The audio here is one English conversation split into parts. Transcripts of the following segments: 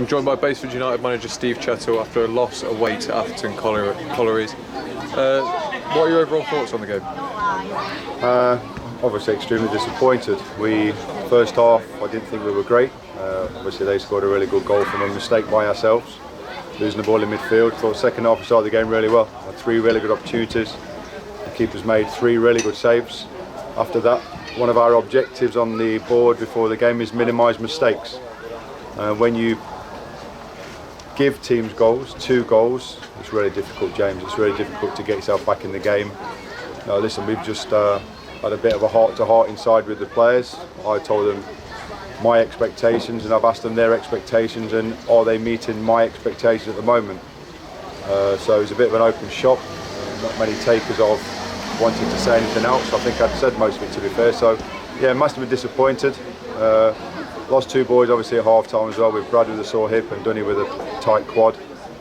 I'm joined by Baseford United manager Steve Chettle after a loss away to Atherton Collieries. What are your overall thoughts on the game? Obviously extremely disappointed. First half, I didn't think we were great. Obviously they scored a really good goal from a mistake by ourselves, losing the ball in midfield. Thought second half we started the game really well. Had 3 really good opportunities. The keepers made 3 really good saves. After that, one of our objectives on the board before the game is minimise mistakes. When you give teams goals, 2 goals, it's really difficult, James. It's really difficult to get yourself back in the game. Listen, we've just had a bit of a heart-to-heart inside with the players. I told them my expectations and I've asked them their expectations, and are they meeting my expectations at the moment? So it's a bit of an open shop. Not many takers of wanting to say anything else. I think I'd said most of it, to be fair. So yeah, must have been disappointed. Lost 2 boys obviously at half time as well, with Brad with a sore hip and Dunny with a tight quad.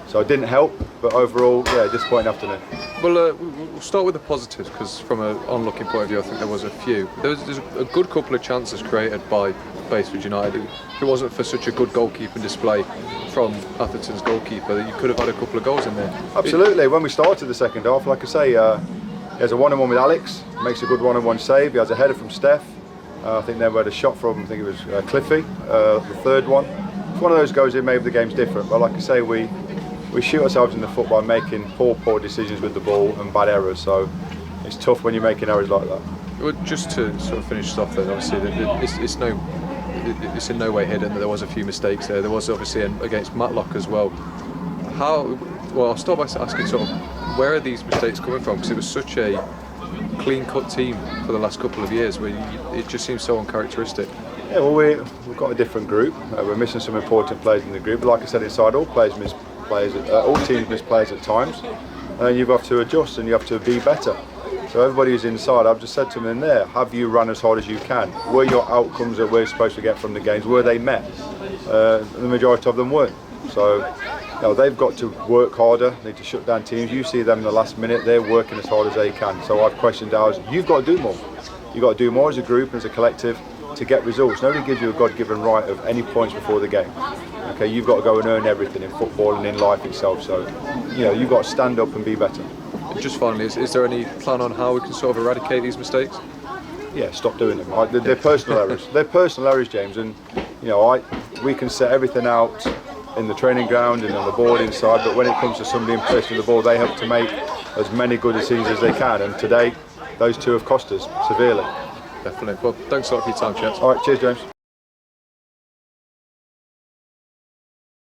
So it didn't help, but overall, yeah, disappointing afternoon. Well, we'll start with the positives, because from an on-looking point of view, I think there was a few. There's a good couple of chances created by Baseford United. If it wasn't for such a good goalkeeping display from Atherton's goalkeeper, you could have had a couple of goals in there. Absolutely. When we started the second half, like I say, he has a 1-on-1 with Alex, makes a good 1-on-1 save. He has a header from Steph. I think then we had a shot from, I think it was Cliffy, the third one. If one of those goes in, maybe the game's different. But like I say, we shoot ourselves in the foot by making poor decisions with the ball and bad errors. So it's tough when you're making errors like that. Well, just to sort of finish off then, obviously it's in no way hidden that there was a few mistakes there. There was obviously against Matlock as well. Well, I'll start by asking sort of, where are these mistakes coming from? Because it was such a clean-cut team for the last couple of years, where it just seems so uncharacteristic. Yeah, well, we've got a different group. We're missing some important players in the group. But like I said, inside all teams miss players at times, and you've got to adjust and you have to be better. So everybody who's inside, I've just said to them in there, have you run as hard as you can? Were your outcomes that we're supposed to get from the games, were they met? The majority of them weren't. So they've got to work harder, they need to shut down teams. You see them in the last minute, they're working as hard as they can. So I've questioned ours. You've got to do more. You've got to do more as a group and as a collective to get results. Nobody gives you a God-given right of any points before the game. Okay, you've got to go and earn everything in football and in life itself. So, you've got to stand up and be better. Just finally, is there any plan on how we can sort of eradicate these mistakes? Yeah, stop doing them. They're personal errors. They're personal errors, James. And we can set everything out in the training ground and on the board inside, but when it comes to somebody in possession of the ball, they have to make as many good decisions as they can. And today, those 2 have cost us severely. Definitely. Well, thanks a lot for your time, Jess. All right, cheers, James.